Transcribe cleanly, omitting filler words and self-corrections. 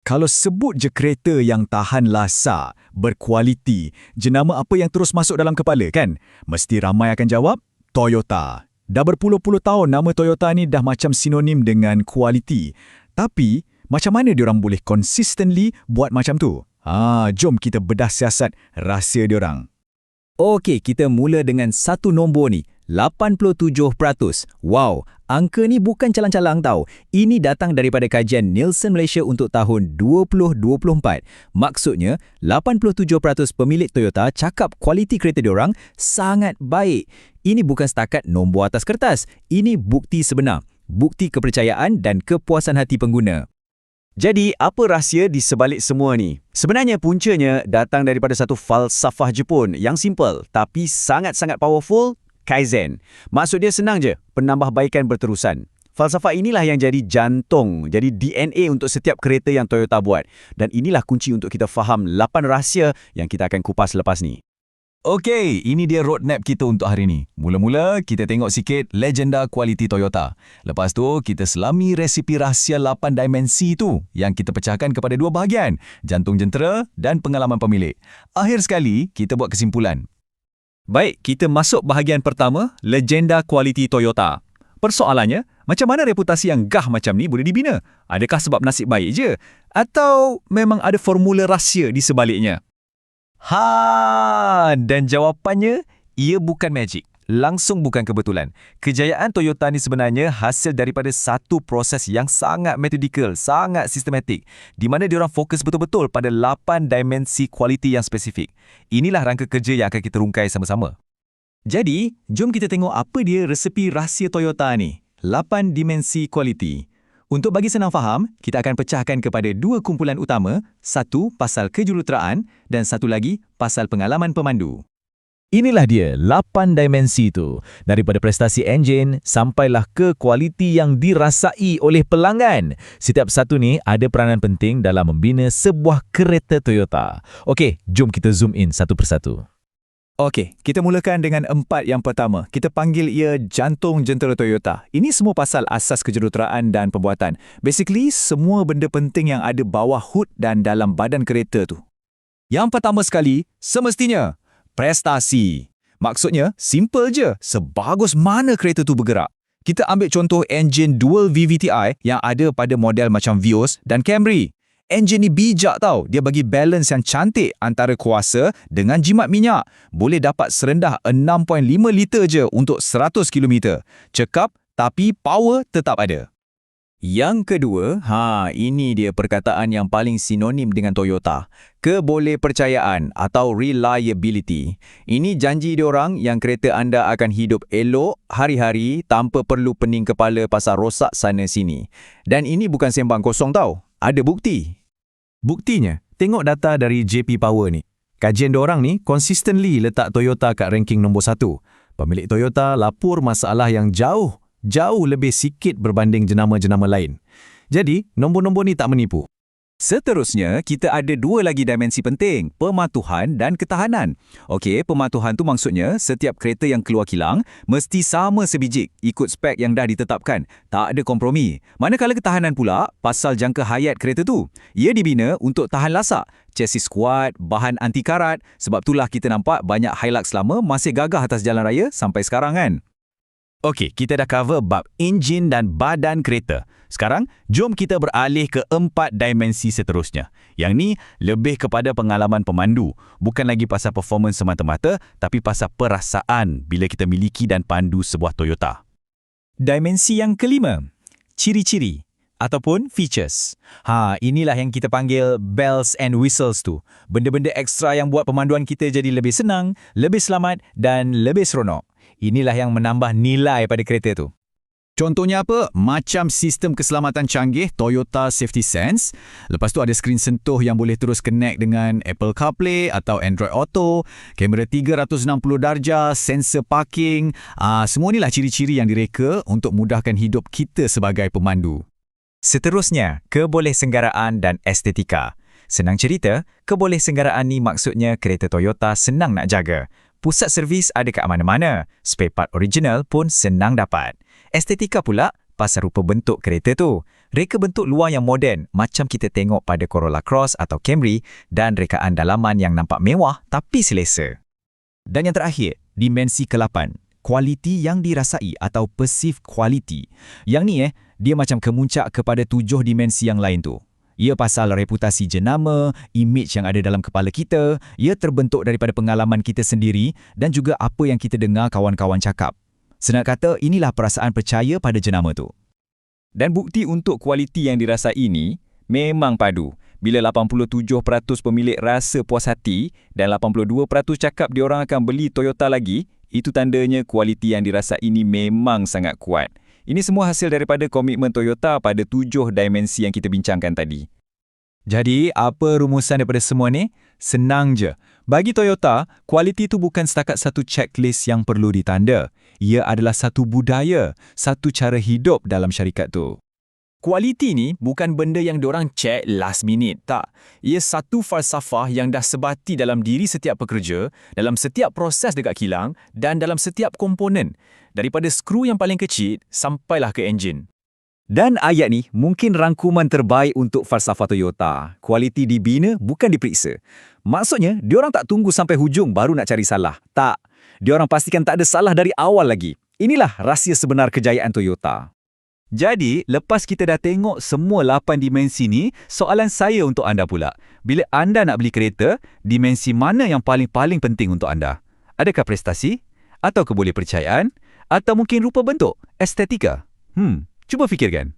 Kalau sebut je kereta yang tahan lasak, berkualiti, jenama apa yang terus masuk dalam kepala kan? Mesti ramai akan jawab, Toyota. Dah berpuluh-puluh tahun nama Toyota ni dah macam sinonim dengan kualiti. Tapi, macam mana diorang boleh consistently buat macam tu? Jom kita bedah siasat rahsia diorang. Okey, kita mula dengan satu nombor ni, 87%. Wow, angka ni bukan calang-calang tau. Ini datang daripada kajian Nielsen Malaysia untuk tahun 2024. Maksudnya, 87% pemilik Toyota cakap kualiti kereta diorang sangat baik. Ini bukan setakat nombor atas kertas. Ini bukti sebenar. Bukti kepercayaan dan kepuasan hati pengguna. Jadi, apa rahsia di sebalik semua ni? Sebenarnya puncanya datang daripada satu falsafah Jepun yang simple tapi sangat-sangat powerful, Kaizen. Maksud dia senang je, penambahbaikan berterusan. Falsafah inilah yang jadi jantung, jadi DNA untuk setiap kereta yang Toyota buat. Dan inilah kunci untuk kita faham 8 rahsia yang kita akan kupas lepas ni. Okey, ini dia roadmap kita untuk hari ni. Mula-mula, kita tengok sikit legenda kualiti Toyota. Lepas tu, kita selami resipi rahsia 8 dimensi tu yang kita pecahkan kepada 2 bahagian, jantung jentera dan pengalaman pemilik. Akhir sekali, kita buat kesimpulan. Baik, kita masuk bahagian pertama, legenda kualiti Toyota. Persoalannya, macam mana reputasi yang gah macam ni boleh dibina? Adakah sebab nasib baik je? Atau memang ada formula rahsia di sebaliknya? Dan jawapannya, ia bukan magic. Langsung bukan kebetulan. Kejayaan Toyota ni sebenarnya hasil daripada satu proses yang sangat metodikal, sangat sistematik, di mana diorang fokus betul-betul pada 8 dimensi kualiti yang spesifik. Inilah rangka kerja yang akan kita rungkai sama-sama. Jadi, jom kita tengok apa dia resepi rahsia Toyota ni. 8 dimensi kualiti. Untuk bagi senang faham, kita akan pecahkan kepada 2 kumpulan utama, satu pasal kejuruteraan dan satu lagi pasal pengalaman pemandu. Inilah dia 8 dimensi tu. Daripada prestasi enjin sampailah ke kualiti yang dirasai oleh pelanggan. Setiap satu ni ada peranan penting dalam membina sebuah kereta Toyota. Okey, jom kita zoom in satu persatu. Okey, kita mulakan dengan 4 yang pertama. Kita panggil ia jantung jentera Toyota. Ini semua pasal asas kejuruteraan dan pembuatan. Basically, semua benda penting yang ada bawah hood dan dalam badan kereta tu. Yang pertama sekali, semestinya, prestasi. Maksudnya, simple je. Sebagus mana kereta tu bergerak. Kita ambil contoh enjin dual VVTi yang ada pada model macam Vios dan Camry. Enjin ni bijak tau. Dia bagi balance yang cantik antara kuasa dengan jimat minyak. Boleh dapat serendah 6.5 liter je untuk 100 km. Cekap tapi power tetap ada. Yang kedua, ini dia perkataan yang paling sinonim dengan Toyota. Kebolehpercayaan atau reliability. Ini janji diorang yang kereta anda akan hidup elok hari-hari tanpa perlu pening kepala pasal rosak sana sini. Dan ini bukan sembang kosong tau. Ada bukti. Buktinya, tengok data dari JP Power ni. Kajian diorang ni consistently letak Toyota kat ranking nombor 1. Pemilik Toyota lapor masalah yang jauh lebih sikit berbanding jenama-jenama lain. Jadi, nombor-nombor ni tak menipu. Seterusnya, kita ada 2 lagi dimensi penting, pematuhan dan ketahanan. Okey, pematuhan tu maksudnya setiap kereta yang keluar kilang mesti sama sebijik, ikut spek yang dah ditetapkan. Tak ada kompromi. Manakala ketahanan pula, pasal jangka hayat kereta tu. Ia dibina untuk tahan lasak, chassis kuat, bahan anti karat. Sebab itulah kita nampak banyak Hilux lama masih gagah atas jalan raya sampai sekarang kan. Okey, kita dah cover bab enjin dan badan kereta. Sekarang, jom kita beralih ke 4 dimensi seterusnya. Yang ni lebih kepada pengalaman pemandu. Bukan lagi pasal performance semata-mata, tapi pasal perasaan bila kita miliki dan pandu sebuah Toyota. Dimensi yang kelima, ciri-ciri ataupun features. Inilah yang kita panggil bells and whistles tu. Benda-benda ekstra yang buat pemanduan kita jadi lebih senang, lebih selamat dan lebih seronok. Inilah yang menambah nilai pada kereta tu. Contohnya apa? Macam sistem keselamatan canggih Toyota Safety Sense. Lepas tu ada skrin sentuh yang boleh terus connect dengan Apple CarPlay atau Android Auto, kamera 360 darjah, sensor parking. Semua inilah ciri-ciri yang direka untuk mudahkan hidup kita sebagai pemandu. Seterusnya, kebolehsenggaraan dan estetika. Senang cerita, kebolehsenggaraan ni maksudnya kereta Toyota senang nak jaga. Pusat servis ada kat mana-mana. Spare part original pun senang dapat. Estetika pula, pasal rupa bentuk kereta tu. Reka bentuk luar yang moden macam kita tengok pada Corolla Cross atau Camry dan rekaan dalaman yang nampak mewah tapi selesa. Dan yang terakhir, dimensi ke-8, kualiti yang dirasai atau perceived quality. Yang ni dia macam kemuncak kepada 7 dimensi yang lain tu. Ia pasal reputasi jenama, imej yang ada dalam kepala kita, ia terbentuk daripada pengalaman kita sendiri dan juga apa yang kita dengar kawan-kawan cakap. Senang kata, inilah perasaan percaya pada jenama tu. Dan bukti untuk kualiti yang dirasai ini memang padu. Bila 87% pemilik rasa puas hati dan 82% cakap diorang akan beli Toyota lagi, itu tandanya kualiti yang dirasai ini memang sangat kuat. Ini semua hasil daripada komitmen Toyota pada 7 dimensi yang kita bincangkan tadi. Jadi, apa rumusan daripada semua ni? Senang je. Bagi Toyota, kualiti itu bukan setakat satu checklist yang perlu ditanda. Ia adalah satu budaya, satu cara hidup dalam syarikat tu. Kualiti ni bukan benda yang diorang check last minute, tak. Ia satu falsafah yang dah sebati dalam diri setiap pekerja, dalam setiap proses dekat kilang dan dalam setiap komponen. Daripada skru yang paling kecil sampailah ke enjin. Dan ayat ni mungkin rangkuman terbaik untuk falsafah Toyota. Kualiti dibina bukan diperiksa. Maksudnya, diorang tak tunggu sampai hujung baru nak cari salah. Tak. Diorang pastikan tak ada salah dari awal lagi. Inilah rahsia sebenar kejayaan Toyota. Jadi, lepas kita dah tengok semua 8 dimensi ni, soalan saya untuk anda pula. Bila anda nak beli kereta, dimensi mana yang paling-paling penting untuk anda? Adakah prestasi? Atau kebolehpercayaan? Atau mungkin rupa bentuk? Estetika? Cuba fikirkan.